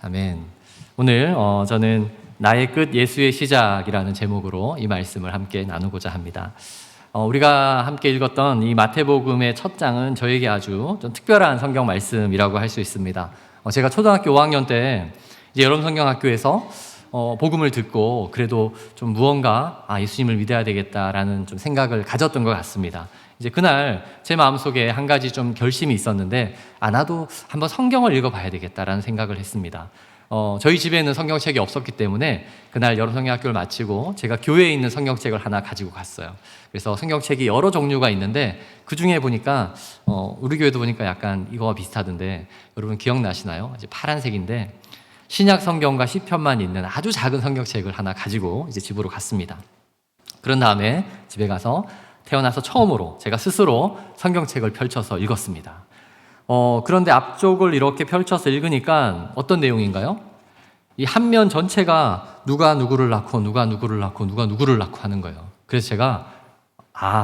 아멘. 오늘 저는 나의 끝 예수의 시작이라는 제목으로 이 말씀을 함께 나누고자 합니다. 우리가 함께 읽었던 이 마태복음의 첫 장은 저에게 아주 좀 특별한 성경 말씀이라고 할 수 있습니다. 제가 초등학교 5학년 때 이제 여름성경학교에서 복음을 듣고 그래도 좀 무언가 예수님을 믿어야 되겠다라는 좀 생각을 가졌던 것 같습니다. 이제 그날 제 마음속에 한 가지 좀 결심이 있었는데 나도 한번 성경을 읽어봐야 되겠다라는 생각을 했습니다. 저희 집에는 성경책이 없었기 때문에 그날 여름성경학교를 마치고 제가 교회에 있는 성경책을 하나 가지고 갔어요. 그래서 성경책이 여러 종류가 있는데 그 중에 보니까 우리 교회도 보니까 약간 이거와 비슷하던데 여러분 기억나시나요? 이제 파란색인데 신약 성경과 시편만 있는 아주 작은 성경책을 하나 가지고 이제 집으로 갔습니다. 그런 다음에 집에 가서 태어나서 처음으로 제가 스스로 성경책을 펼쳐서 읽었습니다. 그런데 앞쪽을 이렇게 펼쳐서 읽으니까 어떤 내용인가요? 이 한 면 전체가 누가 누구를 낳고 누가 누구를 낳고 누가 누구를 낳고 하는 거예요. 그래서 제가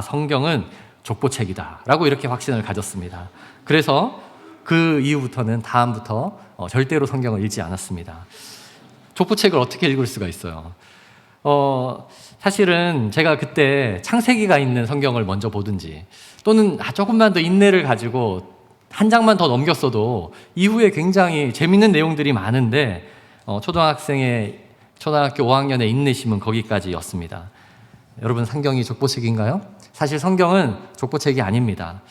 성경은 족보책이다 라고 이렇게 확신을 가졌습니다. 그래서 그 이후부터는 다음부터 절대로 성경을 읽지 않았습니다. 족보책을 어떻게 읽을 수가 있어요? 사실은 제가 그때 창세기가 있는 성경을 먼저 보든지 또는 조금만 더 인내를 가지고 한 장만 더 넘겼어도 이후에 굉장히 재밌는 내용들이 많은데 초등학교 5학년의 인내심은 거기까지였습니다. 여러분, 성경이 족보책인가요? 사실 성경은 족보책이 아닙니다.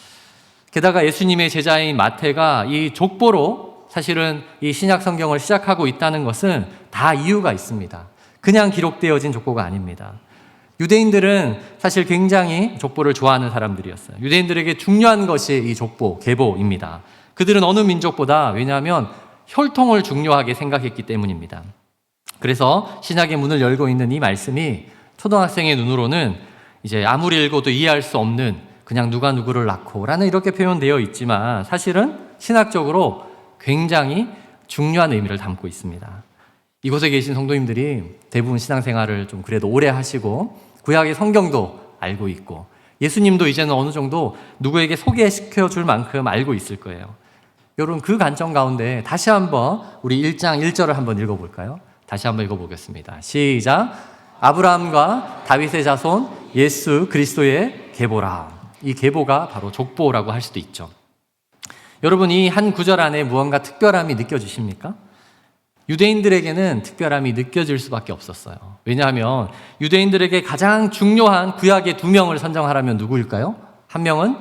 게다가 예수님의 제자인 마태가 이 족보로 사실은 이 신약 성경을 시작하고 있다는 것은 다 이유가 있습니다. 그냥 기록되어진 족보가 아닙니다. 유대인들은 사실 굉장히 족보를 좋아하는 사람들이었어요. 유대인들에게 중요한 것이 이 족보, 계보입니다. 그들은 어느 민족보다 왜냐하면 혈통을 중요하게 생각했기 때문입니다. 그래서 신약의 문을 열고 있는 이 말씀이 초등학생의 눈으로는 이제 아무리 읽어도 이해할 수 없는 그냥 누가 누구를 낳고라는 이렇게 표현되어 있지만 사실은 신학적으로 굉장히 중요한 의미를 담고 있습니다. 이곳에 계신 성도님들이 대부분 신앙생활을 좀 그래도 오래 하시고 구약의 성경도 알고 있고 예수님도 이제는 어느 정도 누구에게 소개시켜 줄 만큼 알고 있을 거예요. 여러분, 그 관점 가운데 다시 한번 우리 1장 1절을 한번 읽어볼까요? 다시 한번 읽어보겠습니다. 시작. 아브라함과 다윗의 자손 예수 그리스도의 계보라. 이 계보가 바로 족보라고 할 수도 있죠. 여러분, 이 한 구절 안에 무언가 특별함이 느껴지십니까? 유대인들에게는 특별함이 느껴질 수밖에 없었어요. 왜냐하면 유대인들에게 가장 중요한 구약의 두 명을 선정하라면 누구일까요? 한 명은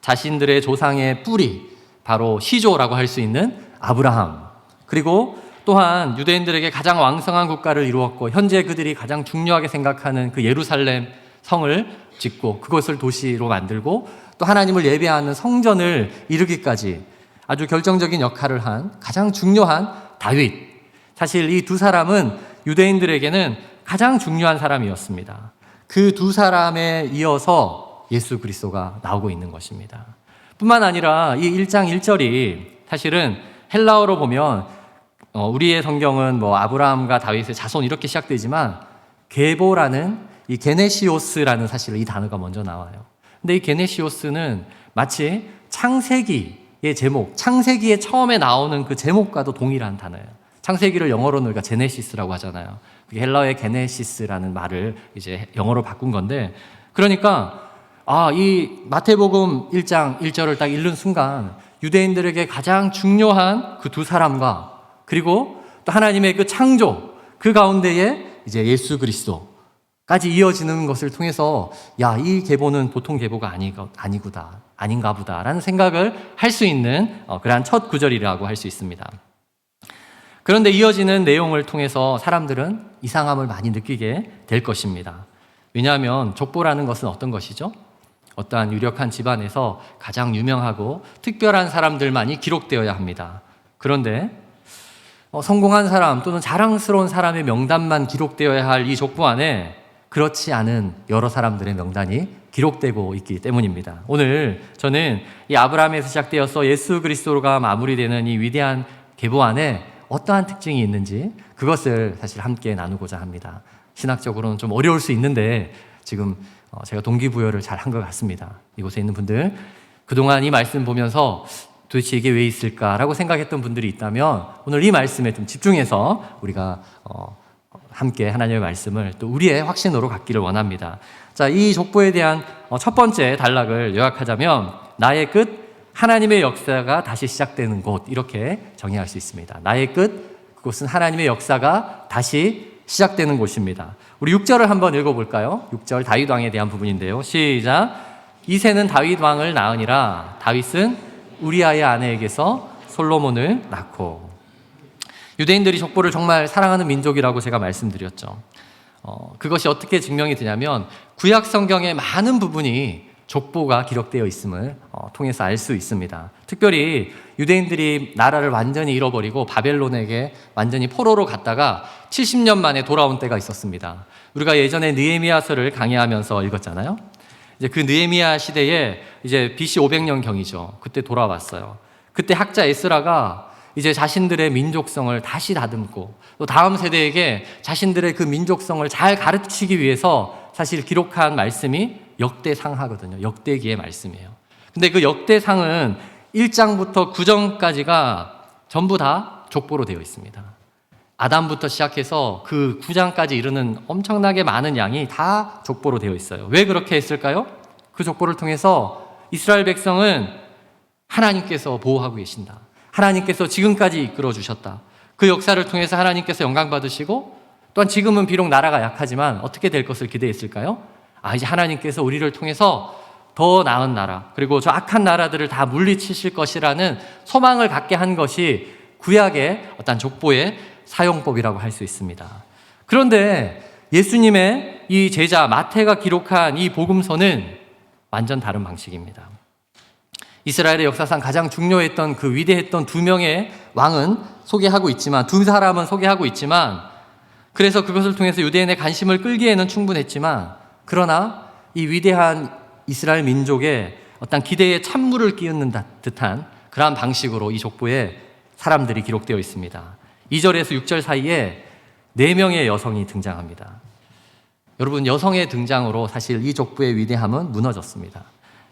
자신들의 조상의 뿌리, 바로 시조라고 할 수 있는 아브라함. 그리고 또한 유대인들에게 가장 왕성한 국가를 이루었고 현재 그들이 가장 중요하게 생각하는 그 예루살렘 성을 짓고 그것을 도시로 만들고 또 하나님을 예배하는 성전을 이루기까지 아주 결정적인 역할을 한 가장 중요한 다윗. 사실 이 두 사람은 유대인들에게는 가장 중요한 사람이었습니다. 그 두 사람에 이어서 예수 그리스도가 나오고 있는 것입니다. 뿐만 아니라 이 1장 1절이 사실은 헬라어로 보면 우리의 성경은 아브라함과 다윗의 자손 이렇게 시작되지만 계보라는 이 게네시오스라는 사실 이 단어가 먼저 나와요. 근데 이 게네시오스는 마치 창세기의 제목, 창세기에 처음에 나오는 그 제목과도 동일한 단어예요. 창세기를 영어로는 우리가 제네시스라고 하잖아요. 그게 헬라어의 게네시스라는 말을 이제 영어로 바꾼 건데, 그러니까 이 마태복음 1장 1절을 딱 읽는 순간 유대인들에게 가장 중요한 그 두 사람과 그리고 또 하나님의 그 창조, 그 가운데에 이제 예수 그리스도까지 이어지는 것을 통해서 이 계보는 보통 계보가 아닌가 보다라는 생각을 할 수 있는 그러한 첫 구절이라고 할 수 있습니다. 그런데 이어지는 내용을 통해서 사람들은 이상함을 많이 느끼게 될 것입니다. 왜냐하면 족보라는 것은 어떤 것이죠? 어떠한 유력한 집안에서 가장 유명하고 특별한 사람들만이 기록되어야 합니다. 그런데 성공한 사람 또는 자랑스러운 사람의 명단만 기록되어야 할 이 족보 안에 그렇지 않은 여러 사람들의 명단이 기록되고 있기 때문입니다. 오늘 저는 이 아브라함에서 시작되어서 예수 그리스도가 마무리되는 이 위대한 계보 안에 어떠한 특징이 있는지 그것을 사실 함께 나누고자 합니다. 신학적으로는 좀 어려울 수 있는데 지금 제가 동기부여를 잘 한 것 같습니다. 이곳에 있는 분들 그동안 이 말씀 보면서 도대체 이게 왜 있을까라고 생각했던 분들이 있다면 오늘 이 말씀에 좀 집중해서 우리가 함께 하나님의 말씀을 또 우리의 확신으로 갖기를 원합니다. 자, 이 족보에 대한 첫 번째 단락을 요약하자면 나의 끝, 하나님의 역사가 다시 시작되는 곳, 이렇게 정의할 수 있습니다. 나의 끝, 그곳은 하나님의 역사가 다시 시작되는 곳입니다. 우리 6절을 한번 읽어볼까요? 6절 다윗 왕에 대한 부분인데요. 시작. 이새는 다윗 왕을 낳으니라. 다윗은 우리아의 아내에게서 솔로몬을 낳고. 유대인들이 족보를 정말 사랑하는 민족이라고 제가 말씀드렸죠. 그것이 어떻게 증명이 되냐면 구약 성경의 많은 부분이 족보가 기록되어 있음을 통해서 알 수 있습니다. 특별히 유대인들이 나라를 완전히 잃어버리고 바벨론에게 완전히 포로로 갔다가 70년 만에 돌아온 때가 있었습니다. 우리가 예전에 느헤미야서를 강의하면서 읽었잖아요. 이제 그 느헤미야 시대에 이제 BC 500년경이죠. 그때 돌아왔어요. 그때 학자 에스라가 이제 자신들의 민족성을 다시 다듬고 또 다음 세대에게 자신들의 그 민족성을 잘 가르치기 위해서 사실 기록한 말씀이 역대상하거든요. 역대기의 말씀이에요. 근데 그 역대상은 1장부터 9장까지가 전부 다 족보로 되어 있습니다. 아담부터 시작해서 그 9장까지 이르는 엄청나게 많은 양이 다 족보로 되어 있어요. 왜 그렇게 했을까요? 그 족보를 통해서 이스라엘 백성은 하나님께서 보호하고 계신다. 하나님께서 지금까지 이끌어 주셨다. 그 역사를 통해서 하나님께서 영광 받으시고 또한 지금은 비록 나라가 약하지만 어떻게 될 것을 기대했을까요? 이제 하나님께서 우리를 통해서 더 나은 나라, 그리고 저 악한 나라들을 다 물리치실 것이라는 소망을 갖게 한 것이 구약의 어떤 족보의 사용법이라고 할 수 있습니다. 그런데 예수님의 이 제자 마태가 기록한 이 복음서는 완전 다른 방식입니다. 이스라엘의 역사상 가장 중요했던 그 위대했던 두 명의 왕은 소개하고 있지만, 두 사람은 소개하고 있지만, 그래서 그것을 통해서 유대인의 관심을 끌기에는 충분했지만, 그러나 이 위대한 이스라엘 민족의 어떤 기대에 찬물을 끼얹는 듯한 그러한 방식으로 이 족보에 사람들이 기록되어 있습니다. 2절에서 6절 사이에 4명의 여성이 등장합니다. 여러분, 여성의 등장으로 사실 이 족보의 위대함은 무너졌습니다.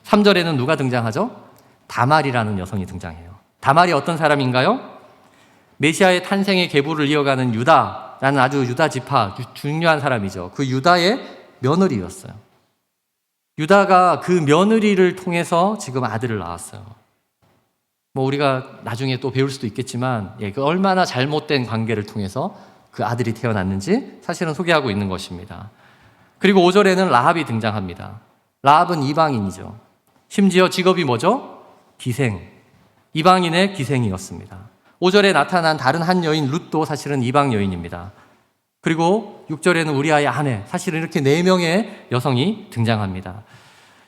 3절에는 누가 등장하죠? 다말이라는 여성이 등장해요. 다말이 어떤 사람인가요? 메시아의 탄생의 계보를 이어가는 유다라는 아주 유다 지파 중요한 사람이죠. 그 유다의 며느리였어요. 유다가 그 며느리를 통해서 지금 아들을 낳았어요. 우리가 나중에 또 배울 수도 있겠지만, 그 얼마나 잘못된 관계를 통해서 그 아들이 태어났는지 사실은 소개하고 있는 것입니다. 그리고 5절에는 라합이 등장합니다. 라합은 이방인이죠. 심지어 직업이 뭐죠? 기생. 이방인의 기생이었습니다. 5절에 나타난 다른 한 여인 룻도 사실은 이방 여인입니다. 그리고 6절에는 우리아의 아내, 사실은 이렇게 4명의 여성이 등장합니다.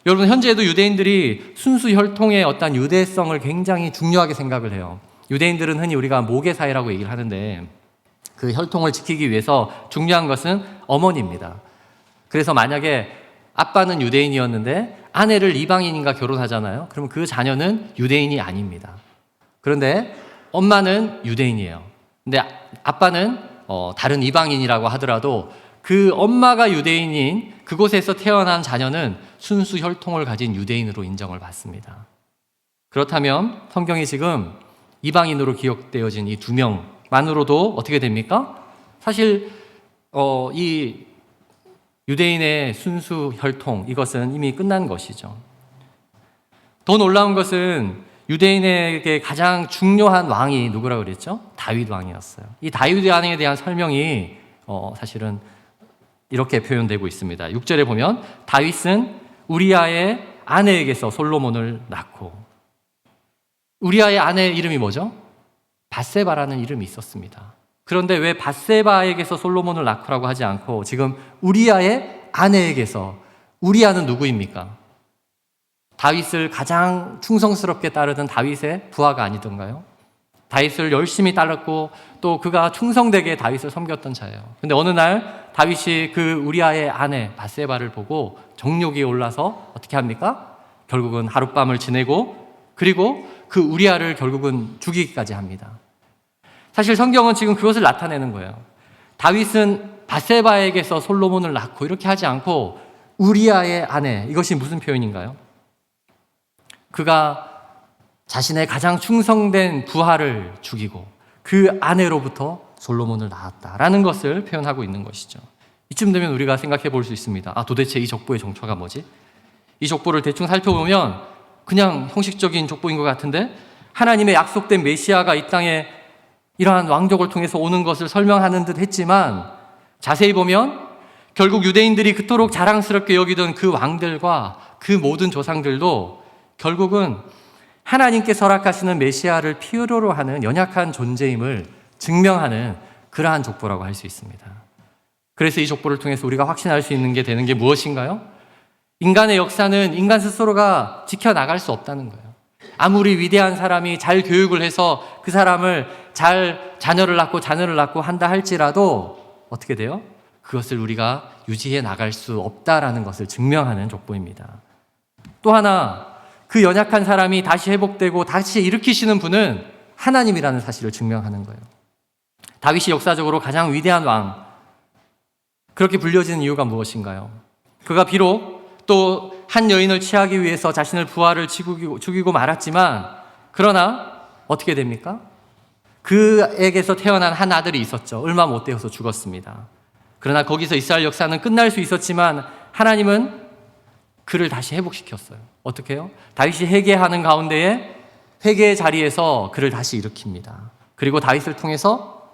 여러분, 현재에도 유대인들이 순수 혈통의 어떤 유대성을 굉장히 중요하게 생각을 해요. 유대인들은 흔히 우리가 모계사회라고 얘기를 하는데, 그 혈통을 지키기 위해서 중요한 것은 어머니입니다. 그래서 만약에 아빠는 유대인이었는데 아내를 이방인인과 결혼하잖아요. 그러면 그 자녀는 유대인이 아닙니다. 그런데 엄마는 유대인이에요. 근데 아빠는 다른 이방인이라고 하더라도 그 엄마가 유대인인 그곳에서 태어난 자녀는 순수 혈통을 가진 유대인으로 인정을 받습니다. 그렇다면 성경이 지금 이방인으로 기록되어진 이 2명만으로도 어떻게 됩니까? 사실 이 유대인의 순수 혈통, 이것은 이미 끝난 것이죠. 더 놀라운 것은 유대인에게 가장 중요한 왕이 누구라고 그랬죠? 다윗 왕이었어요. 이 다윗 왕에 대한 설명이 사실은 이렇게 표현되고 있습니다. 6절에 보면 다윗은 우리아의 아내에게서 솔로몬을 낳고, 우리아의 아내 이름이 뭐죠? 밧세바라는 이름이 있었습니다. 그런데 왜 밧세바에게서 솔로몬을 낳고라고 하지 않고 지금 우리아의 아내에게서, 우리아는 누구입니까? 다윗을 가장 충성스럽게 따르던 다윗의 부하가 아니던가요? 다윗을 열심히 따랐고 또 그가 충성되게 다윗을 섬겼던 자예요. 근데 어느 날 다윗이 그 우리아의 아내 밧세바를 보고 정욕이 올라서 어떻게 합니까? 결국은 하룻밤을 지내고, 그리고 그 우리아를 결국은 죽이기까지 합니다. 사실 성경은 지금 그것을 나타내는 거예요. 다윗은 밧세바에게서 솔로몬을 낳고 이렇게 하지 않고 우리아의 아내, 이것이 무슨 표현인가요? 그가 자신의 가장 충성된 부하를 죽이고 그 아내로부터 솔로몬을 낳았다라는 것을 표현하고 있는 것이죠. 이쯤 되면 우리가 생각해 볼 수 있습니다. 도대체 이 족보의 정처가 뭐지? 이 족보를 대충 살펴보면 그냥 형식적인 족보인 것 같은데 하나님의 약속된 메시아가 이 땅에 이러한 왕족을 통해서 오는 것을 설명하는 듯 했지만 자세히 보면 결국 유대인들이 그토록 자랑스럽게 여기던 그 왕들과 그 모든 조상들도 결국은 하나님께서 허락하시는 메시아를 필요로 하는 연약한 존재임을 증명하는 그러한 족보라고 할 수 있습니다. 그래서 이 족보를 통해서 우리가 확신할 수 있는 게 되는 게 무엇인가요? 인간의 역사는 인간 스스로가 지켜나갈 수 없다는 거예요. 아무리 위대한 사람이 잘 교육을 해서 그 사람을 잘 자녀를 낳고 한다 할지라도 어떻게 돼요? 그것을 우리가 유지해 나갈 수 없다라는 것을 증명하는 족보입니다. 또 하나, 그 연약한 사람이 다시 회복되고 다시 일으키시는 분은 하나님이라는 사실을 증명하는 거예요. 다윗이 역사적으로 가장 위대한 왕, 그렇게 불려지는 이유가 무엇인가요? 그가 비록 또 한 여인을 취하기 위해서 자신을 부하를 죽이고 말았지만 그러나 어떻게 됩니까? 그에게서 태어난 한 아들이 있었죠. 얼마 못 되어서 죽었습니다. 그러나 거기서 이스라엘 역사는 끝날 수 있었지만 하나님은 그를 다시 회복시켰어요. 어떻게 해요? 다윗이 회개하는 가운데에 회개의 자리에서 그를 다시 일으킵니다. 그리고 다윗을 통해서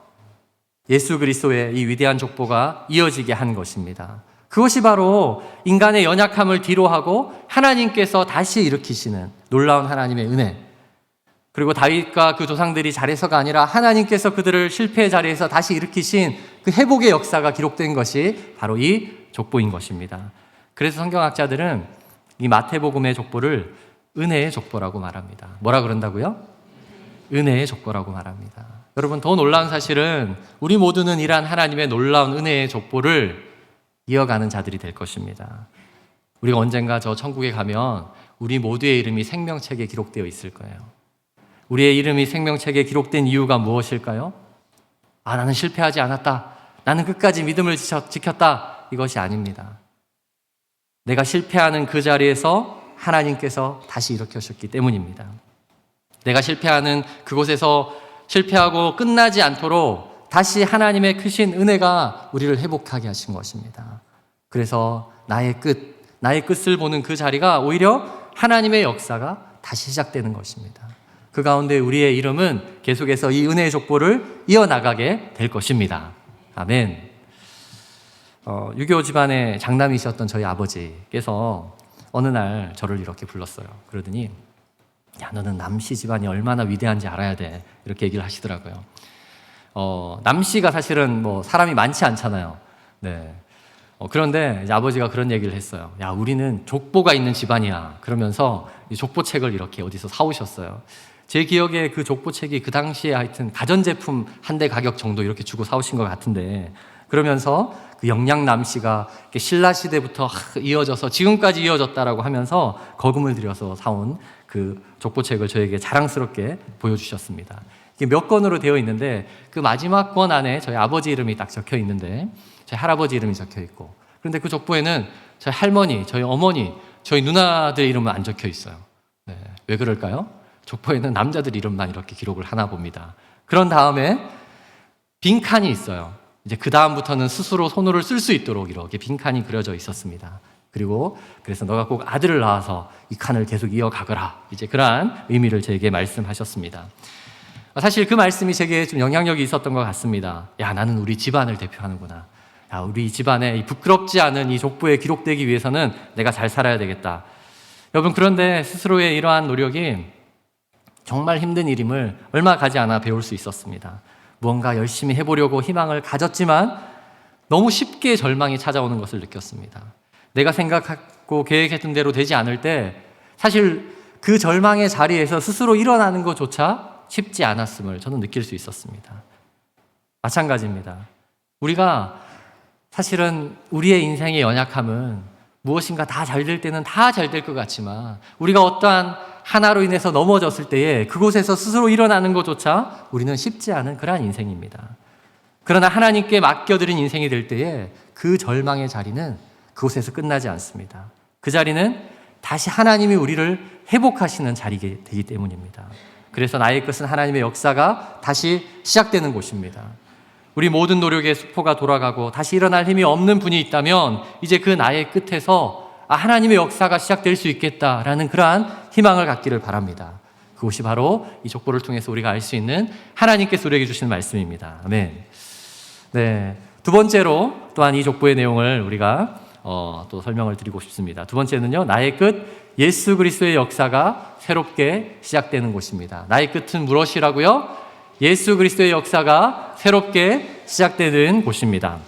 예수 그리스도의 이 위대한 족보가 이어지게 한 것입니다. 그것이 바로 인간의 연약함을 뒤로하고 하나님께서 다시 일으키시는 놀라운 하나님의 은혜, 그리고 다윗과 그 조상들이 잘해서가 아니라 하나님께서 그들을 실패의 자리에서 다시 일으키신 그 회복의 역사가 기록된 것이 바로 이 족보인 것입니다. 그래서 성경학자들은 이 마태복음의 족보를 은혜의 족보라고 말합니다. 뭐라 그런다고요? 은혜의 족보라고 말합니다. 여러분, 더 놀라운 사실은 우리 모두는 이러한 하나님의 놀라운 은혜의 족보를 이어가는 자들이 될 것입니다. 우리가 언젠가 저 천국에 가면 우리 모두의 이름이 생명책에 기록되어 있을 거예요. 우리의 이름이 생명책에 기록된 이유가 무엇일까요? 나는 실패하지 않았다. 나는 끝까지 믿음을 지켰다. 이것이 아닙니다. 내가 실패하는 그 자리에서 하나님께서 다시 일으켜주셨기 때문입니다. 내가 실패하는 그곳에서 실패하고 끝나지 않도록 다시 하나님의 크신 은혜가 우리를 회복하게 하신 것입니다. 그래서 나의 끝을 보는 그 자리가 오히려 하나님의 역사가 다시 시작되는 것입니다. 그 가운데 우리의 이름은 계속해서 이 은혜의 족보를 이어나가게 될 것입니다. 아멘. 유교 집안의 장남이셨던 저희 아버지께서 어느 날 저를 이렇게 불렀어요. 그러더니 너는 남씨 집안이 얼마나 위대한지 알아야 돼. 이렇게 얘기를 하시더라고요. 남씨가 사실은 사람이 많지 않잖아요. 네. 그런데 이제 아버지가 그런 얘기를 했어요. 우리는 족보가 있는 집안이야. 그러면서 이 족보책을 이렇게 어디서 사오셨어요. 제 기억에 그 족보책이 그 당시에 하여튼 가전제품 한 대 가격 정도 이렇게 주고 사오신 것 같은데, 그러면서 그 영양남씨가 신라 시대부터 이어져서 지금까지 이어졌다라고 하면서 거금을 들여서 사온 그 족보책을 저에게 자랑스럽게 보여주셨습니다. 이게 몇 권으로 되어 있는데 그 마지막 권 안에 저희 아버지 이름이 딱 적혀 있는데 저희 할아버지 이름이 적혀 있고, 그런데 그 족보에는 저희 할머니, 저희 어머니, 저희 누나들 이름은 안 적혀 있어요. 네, 왜 그럴까요? 족보에는 남자들 이름만 이렇게 기록을 하나 봅니다. 그런 다음에 빈칸이 있어요. 이제 그 다음부터는 스스로 손으로 쓸 수 있도록 이렇게 빈칸이 그려져 있었습니다. 그리고 그래서 너가 꼭 아들을 낳아서 이 칸을 계속 이어가거라. 이제 그러한 의미를 제게 말씀하셨습니다. 사실 그 말씀이 제게 좀 영향력이 있었던 것 같습니다. 나는 우리 집안을 대표하는구나. 우리 집안에 이 부끄럽지 않은 이 족보에 기록되기 위해서는 내가 잘 살아야 되겠다. 여러분, 그런데 스스로의 이러한 노력이 정말 힘든 일임을 얼마 가지 않아 배울 수 있었습니다. 무언가 열심히 해보려고 희망을 가졌지만 너무 쉽게 절망이 찾아오는 것을 느꼈습니다. 내가 생각하고 계획했던 대로 되지 않을 때 사실 그 절망의 자리에서 스스로 일어나는 것조차 쉽지 않았음을 저는 느낄 수 있었습니다. 마찬가지입니다. 우리가 사실은 우리의 인생의 연약함은 무엇인가 다 잘 될 때는 다 잘 될 것 같지만 우리가 어떠한 하나로 인해서 넘어졌을 때에 그곳에서 스스로 일어나는 것조차 우리는 쉽지 않은 그러한 인생입니다. 그러나 하나님께 맡겨드린 인생이 될 때에 그 절망의 자리는 그곳에서 끝나지 않습니다. 그 자리는 다시 하나님이 우리를 회복하시는 자리가 되기 때문입니다. 그래서 나의 끝은 하나님의 역사가 다시 시작되는 곳입니다. 우리 모든 노력의 수포가 돌아가고 다시 일어날 힘이 없는 분이 있다면 이제 그 나의 끝에서 하나님의 역사가 시작될 수 있겠다라는 그러한 희망을 갖기를 바랍니다. 그것이 바로 이 족보를 통해서 우리가 알 수 있는 하나님께서 우리에게 주시는 말씀입니다. 아멘. 네. 두 번째로 또한 이 족보의 내용을 우리가 또 설명을 드리고 싶습니다. 두 번째는요, 나의 끝, 예수 그리스도의 역사가 새롭게 시작되는 곳입니다. 나의 끝은 무엇이라고요? 예수 그리스도의 역사가 새롭게 시작되는 곳입니다.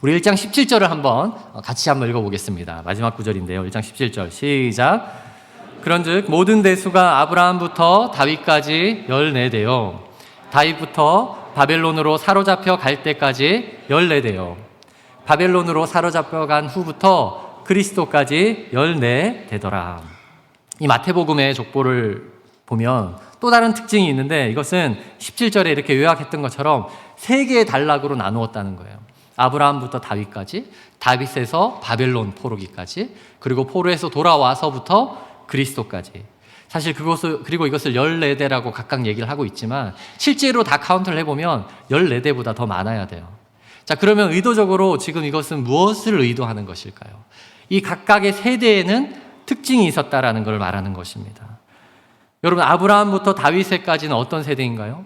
우리 1장 17절을 같이 한번 읽어보겠습니다. 마지막 구절인데요. 1장 17절 시작. 그런즉 모든 대수가 아브라함부터 다윗까지 14대요. 다윗부터 바벨론으로 사로잡혀 갈 때까지 14대요. 바벨론으로 사로잡혀 간 후부터 그리스도까지 14대더라. 이 마태복음의 족보를 보면 또 다른 특징이 있는데 이것은 17절에 이렇게 요약했던 것처럼 3개의 단락으로 나누었다는 거예요. 아브라함부터 다윗까지, 다윗에서 바벨론 포로기까지, 그리고 포로에서 돌아와서부터 그리스도까지. 사실 그리고 이것을 14대라고 각각 얘기를 하고 있지만 실제로 다 카운트를 해보면 14대보다 더 많아야 돼요. 자, 그러면 의도적으로 지금 이것은 무엇을 의도하는 것일까요? 이 각각의 세대에는 특징이 있었다라는 걸 말하는 것입니다. 여러분, 아브라함부터 다윗에까지는 어떤 세대인가요?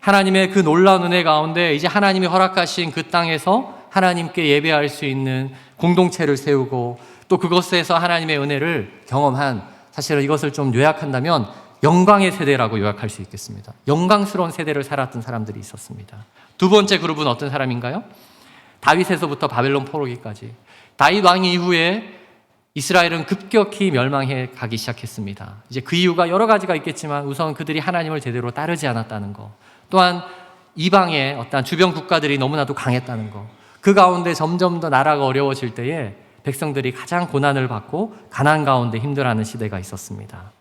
하나님의 그 놀라운 은혜 가운데 이제 하나님이 허락하신 그 땅에서 하나님께 예배할 수 있는 공동체를 세우고 또 그것에서 하나님의 은혜를 경험한, 사실은 이것을 좀 요약한다면 영광의 세대라고 요약할 수 있겠습니다. 영광스러운 세대를 살았던 사람들이 있었습니다. 두 번째 그룹은 어떤 사람인가요? 다윗에서부터 바벨론 포로기까지. 다윗 왕 이후에 이스라엘은 급격히 멸망해 가기 시작했습니다. 이제 그 이유가 여러 가지가 있겠지만 우선 그들이 하나님을 제대로 따르지 않았다는 것, 또한 이방의 어떤 주변 국가들이 너무나도 강했다는 것, 그 가운데 점점 더 나라가 어려워질 때에 백성들이 가장 고난을 받고 가난 가운데 힘들어하는 시대가 있었습니다.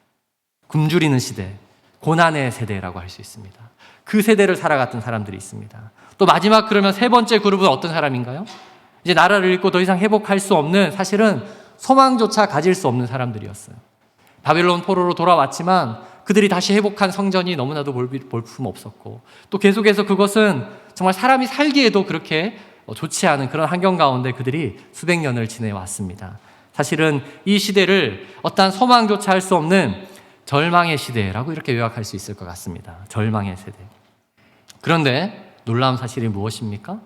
굶주리는 시대, 고난의 세대라고 할 수 있습니다. 그 세대를 살아갔던 사람들이 있습니다. 또 마지막, 그러면 세 번째 그룹은 어떤 사람인가요? 이제 나라를 잃고 더 이상 회복할 수 없는, 사실은 소망조차 가질 수 없는 사람들이었어요. 바벨론 포로로 돌아왔지만 그들이 다시 회복한 성전이 너무나도 볼품 없었고, 또 계속해서 그것은 정말 사람이 살기에도 그렇게 좋지 않은 그런 환경 가운데 그들이 수백 년을 지내왔습니다. 사실은 이 시대를 어떠한 소망조차 할 수 없는 절망의 시대라고 이렇게 요약할 수 있을 것 같습니다. 절망의 세대. 그런데 놀라운 사실이 무엇입니까?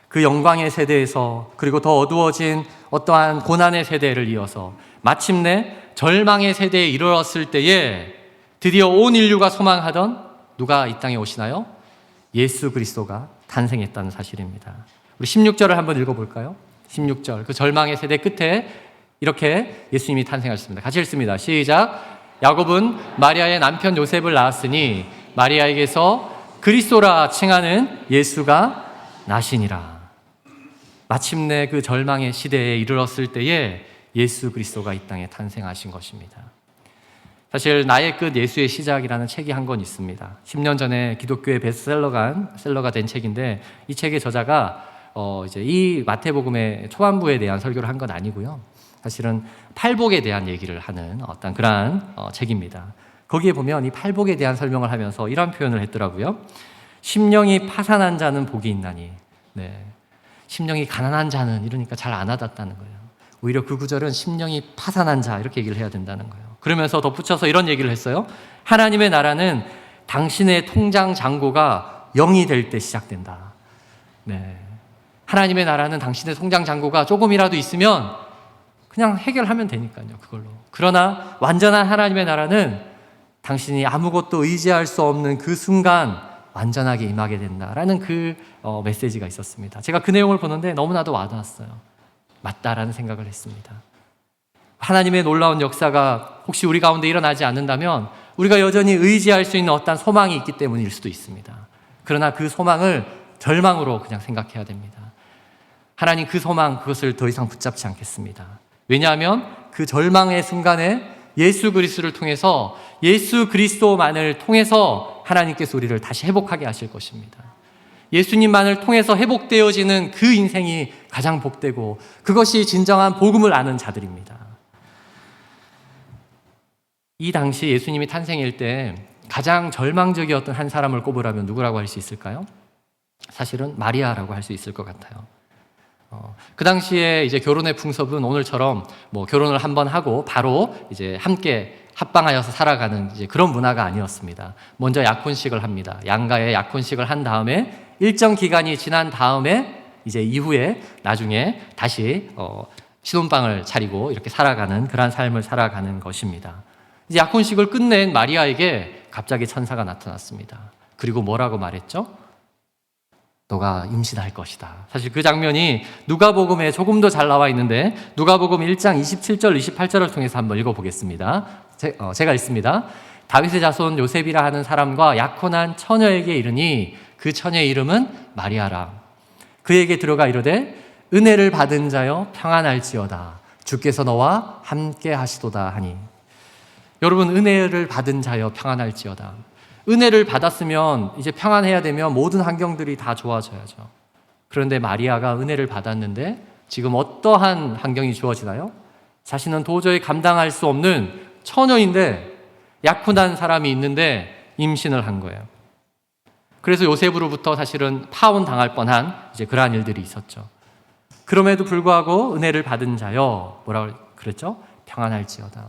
그 영광의 세대에서, 그리고 더 어두워진 어떠한 고난의 세대를 이어서 마침내 절망의 세대에 이르렀을 때에 드디어 온 인류가 소망하던 누가 이 땅에 오시나요? 예수 그리스도가 탄생했다는 사실입니다. 우리 16절을 한번 읽어볼까요? 16절, 그 절망의 세대 끝에 이렇게 예수님이 탄생하셨습니다. 같이 읽습니다. 시작. 야곱은 마리아의 남편 요셉을 낳았으니 마리아에게서 그리스도라 칭하는 예수가 나시니라. 마침내 그 절망의 시대에 이르렀을 때에 예수 그리스도가 이 땅에 탄생하신 것입니다. 사실 나의 끝 예수의 시작이라는 책이 한 권 있습니다. 10년 전에 기독교의 베스트셀러가 된 책인데, 이 책의 저자가 이제 이 마태복음의 초반부에 대한 설교를 한 건 아니고요. 사실은 팔복에 대한 얘기를 하는 어떤 그러한 책입니다. 거기에 보면 이 팔복에 대한 설명을 하면서 이런 표현을 했더라고요. 심령이 파산한 자는 복이 있나니. 네. 심령이 가난한 자는, 이러니까 잘 안 와닿다는 거예요. 오히려 그 구절은 심령이 파산한 자, 이렇게 얘기를 해야 된다는 거예요. 그러면서 덧붙여서 이런 얘기를 했어요. 하나님의 나라는 당신의 통장 잔고가 0이 될 때 시작된다. 네. 하나님의 나라는 당신의 통장 잔고가 조금이라도 있으면 그냥 해결하면 되니까요, 그걸로. 그러나 완전한 하나님의 나라는 당신이 아무것도 의지할 수 없는 그 순간 완전하게 임하게 된다라는 그 메시지가 있었습니다. 제가 그 내용을 보는데 너무나도 와닿았어요. 맞다라는 생각을 했습니다. 하나님의 놀라운 역사가 혹시 우리 가운데 일어나지 않는다면 우리가 여전히 의지할 수 있는 어떤 소망이 있기 때문일 수도 있습니다. 그러나 그 소망을 절망으로 그냥 생각해야 됩니다. 하나님 그 소망, 그것을 더 이상 붙잡지 않겠습니다. 왜냐하면 그 절망의 순간에 예수 그리스도를 통해서, 예수 그리스도만을 통해서 하나님께서 우리를 다시 회복하게 하실 것입니다. 예수님만을 통해서 회복되어지는 그 인생이 가장 복되고 그것이 진정한 복음을 아는 자들입니다. 이 당시 예수님이 탄생일 때 가장 절망적이었던 한 사람을 꼽으라면 누구라고 할 수 있을까요? 사실은 마리아라고 할 수 있을 것 같아요. 그 당시에 이제 결혼의 풍습은 오늘처럼 뭐 결혼을 한번 하고 바로 이제 함께 합방하여서 살아가는 이제 그런 문화가 아니었습니다. 먼저 약혼식을 합니다. 양가에 약혼식을 한 다음에 일정 기간이 지난 다음에 이제 이후에 나중에 다시 신혼방을 차리고 이렇게 살아가는 그러한 삶을 살아가는 것입니다. 이제 약혼식을 끝낸 마리아에게 갑자기 천사가 나타났습니다. 그리고 뭐라고 말했죠? 너가 임신할 것이다. 사실 그 장면이 누가복음에 조금 더 잘 나와 있는데 누가복음 1장 27절, 28절을 통해서 한번 읽어보겠습니다. 제가 읽습니다. 다윗의 자손 요셉이라 하는 사람과 약혼한 처녀에게 이르니 그 처녀의 이름은 마리아라. 그에게 들어가 이르되 은혜를 받은 자여 평안할지어다. 주께서 너와 함께 하시도다 하니. 여러분, 은혜를 받은 자여 평안할지어다. 은혜를 받았으면 이제 평안해야 되면 모든 환경들이 다 좋아져야죠. 그런데 마리아가 은혜를 받았는데 지금 어떠한 환경이 주어지나요? 자신은 도저히 감당할 수 없는 처녀인데 약혼한 사람이 있는데 임신을 한 거예요. 그래서 요셉으로부터 사실은 파혼당할 뻔한 이제 그러한 일들이 있었죠. 그럼에도 불구하고 은혜를 받은 자여 뭐라고 그랬죠? 평안할지어다.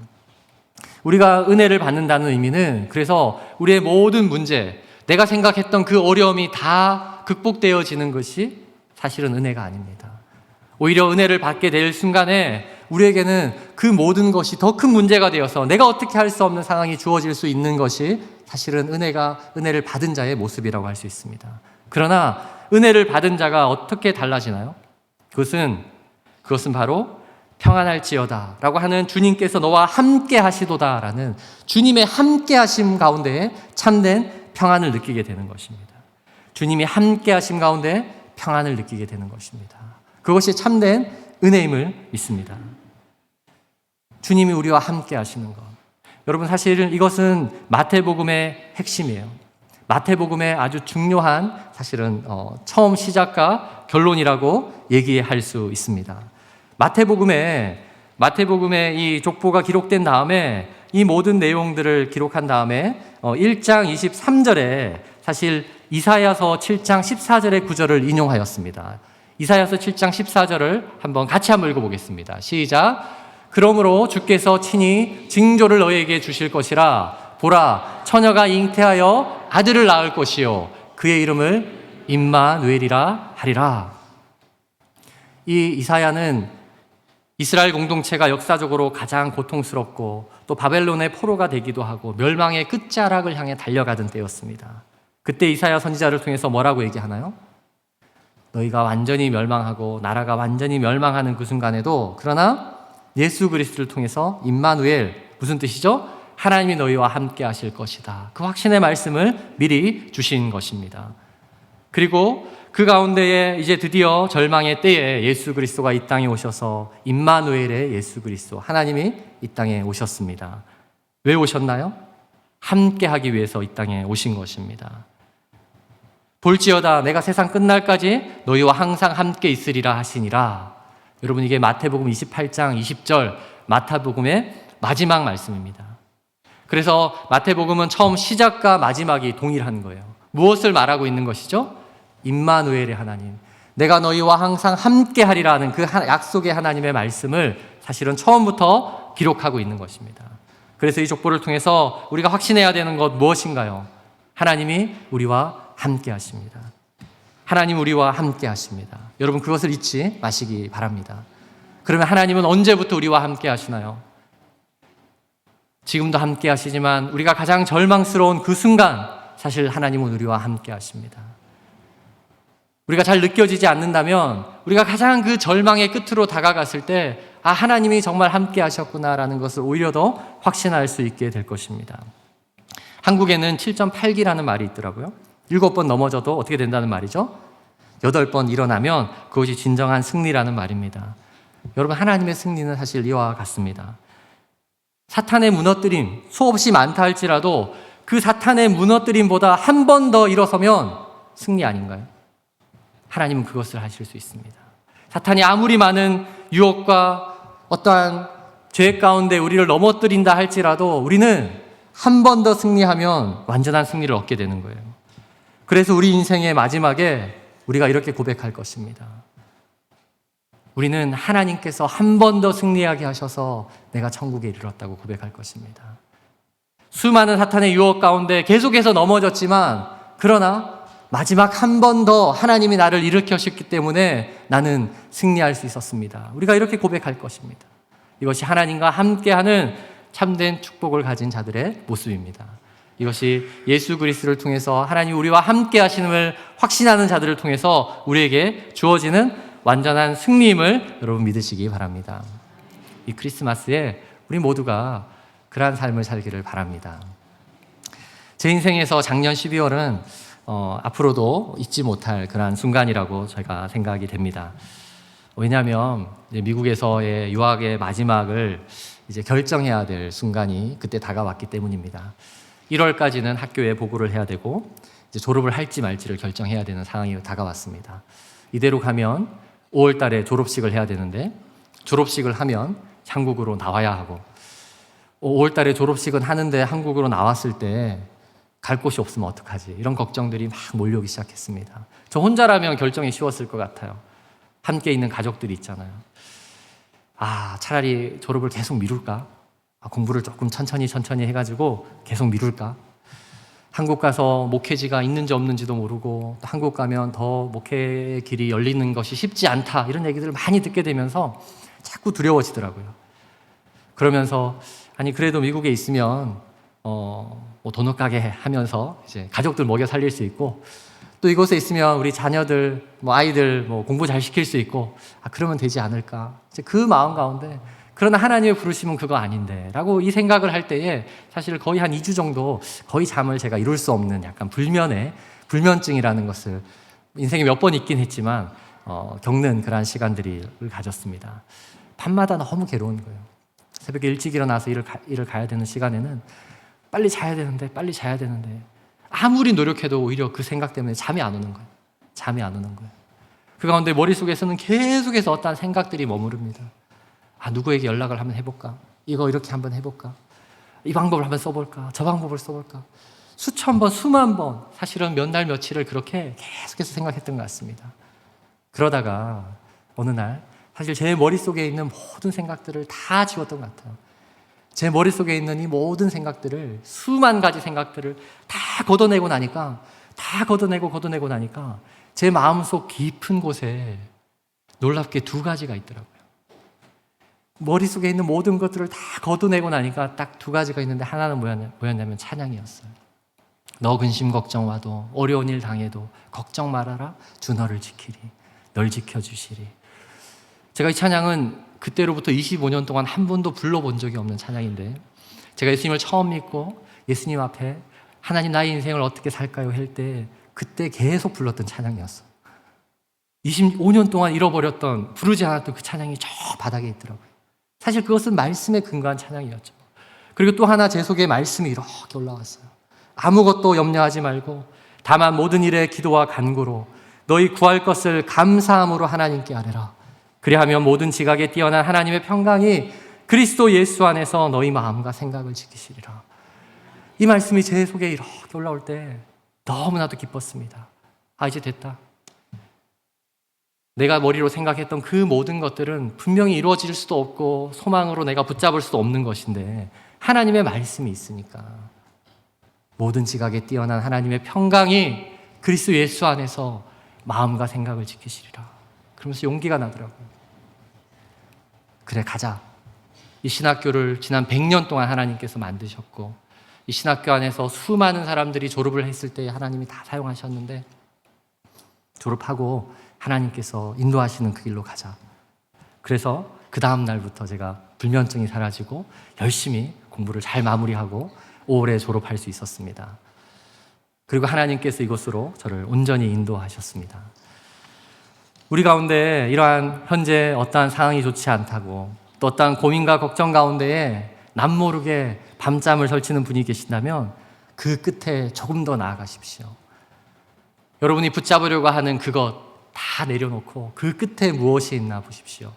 우리가 은혜를 받는다는 의미는 그래서 우리의 모든 문제, 내가 생각했던 그 어려움이 다 극복되어지는 것이 사실은 은혜가 아닙니다. 오히려 은혜를 받게 될 순간에 우리에게는 그 모든 것이 더 큰 문제가 되어서 내가 어떻게 할 수 없는 상황이 주어질 수 있는 것이 사실은 은혜를 받은 자의 모습이라고 할 수 있습니다. 그러나 은혜를 받은 자가 어떻게 달라지나요? 그것은 바로 평안할지어다 라고 하는 주님께서 너와 함께 하시도다 라는 주님의 함께 하심 가운데 참된 평안을 느끼게 되는 것입니다. 주님이 함께 하심 가운데 평안을 느끼게 되는 것입니다. 그것이 참된 은혜임을 믿습니다. 주님이 우리와 함께 하시는 것. 여러분, 사실은 이것은 마태복음의 핵심이에요. 마태복음의 아주 중요한 사실은 처음 시작과 결론이라고 얘기할 수 있습니다. 마태복음에 이 족보가 기록된 다음에 이 모든 내용들을 기록한 다음에 1장 23절에 사실 이사야서 7장 14절의 구절을 인용하였습니다. 이사야서 7장 14절을 같이 한번 읽어보겠습니다. 시작. 그러므로 주께서 친히 징조를 너희에게 주실 것이라. 보라, 처녀가 잉태하여 아들을 낳을 것이요 그의 이름을 임마누엘이라 하리라. 이 이사야는 이스라엘 공동체가 역사적으로 가장 고통스럽고 또 바벨론의 포로가 되기도 하고 멸망의 끝자락을 향해 달려가던 때였습니다. 그때 이사야 선지자를 통해서 뭐라고 얘기하나요? 너희가 완전히 멸망하고 나라가 완전히 멸망하는 그 순간에도 그러나 예수 그리스도를 통해서 임마누엘, 무슨 뜻이죠? 하나님이 너희와 함께 하실 것이다. 그 확신의 말씀을 미리 주신 것입니다. 그리고 그 가운데에 이제 드디어 절망의 때에 예수 그리스도가 이 땅에 오셔서 임마누엘의 예수 그리스도, 하나님이 이 땅에 오셨습니다. 왜 오셨나요? 함께 하기 위해서 이 땅에 오신 것입니다. 볼지어다 내가 세상 끝날까지 너희와 항상 함께 있으리라 하시니라. 여러분, 이게 마태복음 28장 20절 마태복음의 마지막 말씀입니다. 그래서 마태복음은 처음 시작과 마지막이 동일한 거예요. 무엇을 말하고 있는 것이죠? 임마누엘의 하나님, 내가 너희와 항상 함께 하리라는 그 약속의 하나님의 말씀을 사실은 처음부터 기록하고 있는 것입니다. 그래서 이 족보를 통해서 우리가 확신해야 되는 것 무엇인가요? 하나님이 우리와 함께 하십니다. 하나님 우리와 함께 하십니다. 여러분, 그것을 잊지 마시기 바랍니다. 그러면 하나님은 언제부터 우리와 함께 하시나요? 지금도 함께 하시지만 우리가 가장 절망스러운 그 순간 사실 하나님은 우리와 함께 하십니다. 우리가 잘 느껴지지 않는다면 우리가 가장 그 절망의 끝으로 다가갔을 때 하나님이 정말 함께 하셨구나라는 것을 오히려 더 확신할 수 있게 될 것입니다. 한국에는 7.8기라는 말이 있더라고요. 7번 넘어져도 어떻게 된다는 말이죠? 8번 일어나면 그것이 진정한 승리라는 말입니다. 여러분, 하나님의 승리는 사실 이와 같습니다. 사탄의 무너뜨림 수없이 많다 할지라도 그 사탄의 무너뜨림보다 한 번 더 일어서면 승리 아닌가요? 하나님은 그것을 하실 수 있습니다. 사탄이 아무리 많은 유혹과 어떠한 죄 가운데 우리를 넘어뜨린다 할지라도 우리는 한 번 더 승리하면 완전한 승리를 얻게 되는 거예요. 그래서 우리 인생의 마지막에 우리가 이렇게 고백할 것입니다. 우리는 하나님께서 한 번 더 승리하게 하셔서 내가 천국에 이르렀다고 고백할 것입니다. 수많은 사탄의 유혹 가운데 계속해서 넘어졌지만 그러나 마지막 한 번 더 하나님이 나를 일으키셨기 때문에 나는 승리할 수 있었습니다. 우리가 이렇게 고백할 것입니다. 이것이 하나님과 함께하는 참된 축복을 가진 자들의 모습입니다. 이것이 예수 그리스도를 통해서 하나님 우리와 함께 하심을 확신하는 자들을 통해서 우리에게 주어지는 완전한 승리임을 여러분 믿으시기 바랍니다. 이 크리스마스에 우리 모두가 그러한 삶을 살기를 바랍니다. 제 인생에서 작년 12월은 앞으로도 잊지 못할 그러한 순간이라고 제가 생각이 됩니다. 왜냐하면 미국에서의 유학의 마지막을 이제 결정해야 될 순간이 그때 다가왔기 때문입니다. 1월까지는 학교에 보고를 해야 되고 이제 졸업을 할지 말지를 결정해야 되는 상황이 다가왔습니다. 이대로 가면 5월 달에 졸업식을 해야 되는데 졸업식을 하면 한국으로 나와야 하고 5월 달에 졸업식은 하는데 한국으로 나왔을 때 갈 곳이 없으면 어떡하지? 이런 걱정들이 막 몰려오기 시작했습니다. 저 혼자라면 결정이 쉬웠을 것 같아요. 함께 있는 가족들이 있잖아요. 차라리 졸업을 계속 미룰까? 공부를 조금 천천히 해가지고 계속 미룰까? 한국 가서 목회지가 있는지 없는지도 모르고 또 한국 가면 더 목회의 길이 열리는 것이 쉽지 않다 이런 얘기들을 많이 듣게 되면서 자꾸 두려워지더라고요. 그러면서 그래도 미국에 있으면 도넛 가게 하면서 이제 가족들 먹여 살릴 수 있고 또 이곳에 있으면 우리 자녀들, 아이들 공부 잘 시킬 수 있고 그러면 되지 않을까? 이제 그 마음 가운데 그러나 하나님의 부르심은 그거 아닌데 라고 이 생각을 할 때에 사실 거의 한 2주 정도 거의 잠을 제가 이룰 수 없는 약간 불면증이라는 것을 인생에 몇 번 있긴 했지만 겪는 그러한 시간들을 가졌습니다. 밤마다 너무 괴로운 거예요. 새벽에 일찍 일어나서 일을 가야 되는 시간에는 빨리 자야 되는데 아무리 노력해도 오히려 그 생각 때문에 잠이 안 오는 거예요. 그 가운데 머릿속에서는 계속해서 어떠한 생각들이 머무릅니다. 누구에게 연락을 한번 해볼까? 이거 이렇게 한번 해볼까? 이 방법을 한번 써볼까? 저 방법을 써볼까? 수천 번, 수만 번 사실은 몇 날 며칠을 그렇게 계속해서 생각했던 것 같습니다. 그러다가 어느 날 사실 제 머릿속에 있는 모든 생각들을 다 지웠던 것 같아요. 제 머릿속에 있는 이 모든 생각들을 수만 가지 생각들을 다 걷어내고 나니까 제 마음속 깊은 곳에 놀랍게 2가지가 있더라고요. 머릿속에 있는 모든 것들을 다 걷어내고 나니까 딱 2가지가 있는데 하나는 뭐였냐면 찬양이었어요. 너 근심 걱정 와도 어려운 일 당해도 걱정 말아라 주 너를 지키리 널 지켜주시리. 제가 이 찬양은 그때로부터 25년 동안 한 번도 불러본 적이 없는 찬양인데 제가 예수님을 처음 믿고 예수님 앞에 하나님 나의 인생을 어떻게 살까요? 할 때 그때 계속 불렀던 찬양이었어요. 25년 동안 잃어버렸던 부르지 않았던 그 찬양이 저 바닥에 있더라고요. 사실 그것은 말씀에 근거한 찬양이었죠. 그리고 또 하나 제 속에 말씀이 이렇게 올라왔어요. 아무것도 염려하지 말고 다만 모든 일에 기도와 간구로 너희 구할 것을 감사함으로 하나님께 아뢰라. 그리하면 모든 지각에 뛰어난 하나님의 평강이 그리스도 예수 안에서 너희 마음과 생각을 지키시리라. 이 말씀이 제 속에 이렇게 올라올 때 너무나도 기뻤습니다. 이제 됐다. 내가 머리로 생각했던 그 모든 것들은 분명히 이루어질 수도 없고 소망으로 내가 붙잡을 수도 없는 것인데 하나님의 말씀이 있으니까 모든 지각에 뛰어난 하나님의 평강이 그리스도 예수 안에서 마음과 생각을 지키시리라. 그러면서 용기가 나더라고요. 그래 가자. 이 신학교를 지난 100년 동안 하나님께서 만드셨고 이 신학교 안에서 수많은 사람들이 졸업을 했을 때 하나님이 다 사용하셨는데 졸업하고 하나님께서 인도하시는 그 길로 가자. 그래서 그 다음 날부터 제가 불면증이 사라지고 열심히 공부를 잘 마무리하고 5월에 졸업할 수 있었습니다. 그리고 하나님께서 이곳으로 저를 온전히 인도하셨습니다. 우리 가운데 이러한 현재 어떠한 상황이 좋지 않다고 또 어떠한 고민과 걱정 가운데에 남모르게 밤잠을 설치는 분이 계신다면 그 끝에 조금 더 나아가십시오. 여러분이 붙잡으려고 하는 그것 다 내려놓고 그 끝에 무엇이 있나 보십시오.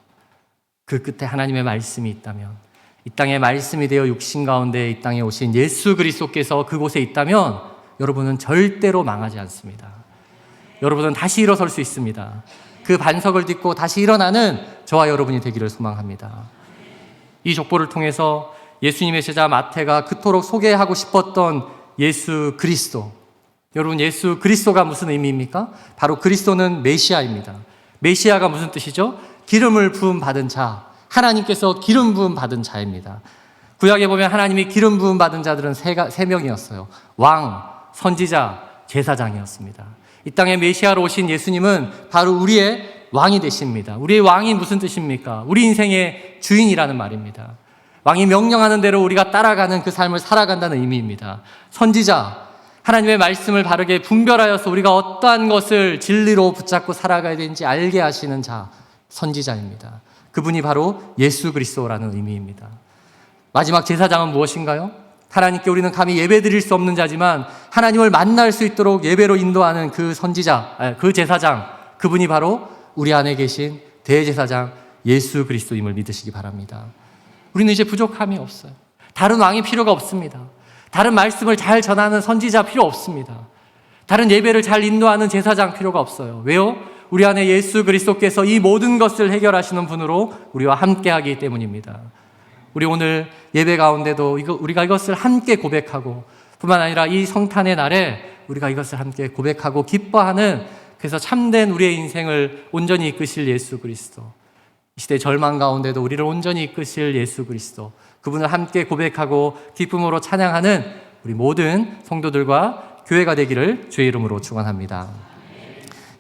그 끝에 하나님의 말씀이 있다면 이 땅에 말씀이 되어 육신 가운데 이 땅에 오신 예수 그리스도께서 그곳에 있다면 여러분은 절대로 망하지 않습니다. 여러분은 다시 일어설 수 있습니다. 그 반석을 딛고 다시 일어나는 저와 여러분이 되기를 소망합니다. 이 족보를 통해서 예수님의 제자 마태가 그토록 소개하고 싶었던 예수 그리스도, 여러분 예수 그리스도가 무슨 의미입니까? 바로 그리스도는 메시아입니다. 메시아가 무슨 뜻이죠? 기름을 부음 받은 자, 하나님께서 기름 부음 받은 자입니다. 구약에 보면 하나님이 기름 부음 받은 자들은 세 명이었어요. 왕, 선지자, 제사장이었습니다. 이 땅에 메시아로 오신 예수님은 바로 우리의 왕이 되십니다. 우리의 왕이 무슨 뜻입니까? 우리 인생의 주인이라는 말입니다. 왕이 명령하는 대로 우리가 따라가는 그 삶을 살아간다는 의미입니다. 선지자, 하나님의 말씀을 바르게 분별하여서 우리가 어떠한 것을 진리로 붙잡고 살아가야 되는지 알게 하시는 자, 선지자입니다. 그분이 바로 예수 그리스도라는 의미입니다. 마지막 제사장은 무엇인가요? 하나님께 우리는 감히 예배 드릴 수 없는 자지만 하나님을 만날 수 있도록 예배로 인도하는 그 선지자, 그 제사장, 그분이 바로 우리 안에 계신 대제사장 예수 그리스도임을 믿으시기 바랍니다. 우리는 이제 부족함이 없어요. 다른 왕이 필요가 없습니다. 다른 말씀을 잘 전하는 선지자 필요 없습니다. 다른 예배를 잘 인도하는 제사장 필요가 없어요. 왜요? 우리 안에 예수 그리스도께서 이 모든 것을 해결하시는 분으로 우리와 함께하기 때문입니다. 우리 오늘 예배 가운데도 우리가 이것을 함께 고백하고 뿐만 아니라 이 성탄의 날에 우리가 이것을 함께 고백하고 기뻐하는, 그래서 참된 우리의 인생을 온전히 이끄실 예수 그리스도, 이 시대 절망 가운데도 우리를 온전히 이끄실 예수 그리스도, 그분을 함께 고백하고 기쁨으로 찬양하는 우리 모든 성도들과 교회가 되기를 주의 이름으로 축원합니다.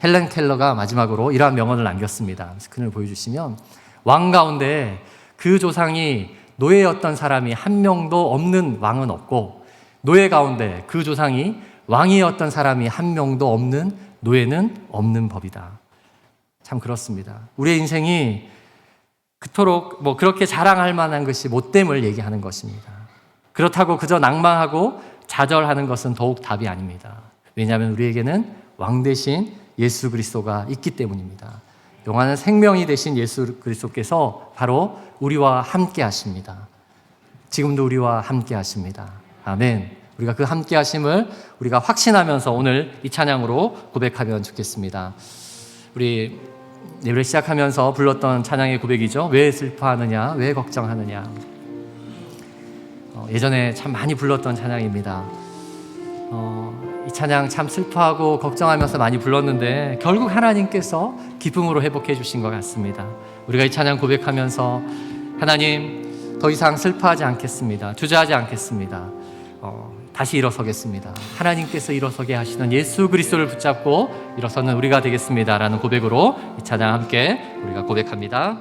헬렌 켈러가 마지막으로 이러한 명언을 남겼습니다. 스크린을 보여주시면, 왕 가운데 그 조상이 노예였던 사람이 한 명도 없는 왕은 없고, 노예 가운데 그 조상이 왕이었던 사람이 한 명도 없는 노예는 없는 법이다. 참 그렇습니다. 우리의 인생이 그토록 그렇게 자랑할 만한 것이 못됨을 얘기하는 것입니다. 그렇다고 그저 낭만하고 좌절하는 것은 더욱 답이 아닙니다. 왜냐하면 우리에게는 왕 대신 예수 그리스도가 있기 때문입니다. 영원한 생명이 되신 예수 그리스도께서 바로 우리와 함께 하십니다. 지금도 우리와 함께 하십니다. 아멘. 우리가 그 함께 하심을 우리가 확신하면서 오늘 이 찬양으로 고백하면 좋겠습니다. 우리 예배를 시작하면서 불렀던 찬양의 고백이죠. 왜 슬퍼하느냐, 왜 걱정하느냐. 예전에 참 많이 불렀던 찬양입니다. 이 찬양 참 슬퍼하고 걱정하면서 많이 불렀는데 결국 하나님께서 기쁨으로 회복해 주신 것 같습니다. 우리가 이 찬양 고백하면서 하나님 더 이상 슬퍼하지 않겠습니다. 주저하지 않겠습니다. 다시 일어서겠습니다. 하나님께서 일어서게 하시는 예수 그리스도를 붙잡고 일어서는 우리가 되겠습니다 라는 고백으로 이 찬양 함께 우리가 고백합니다.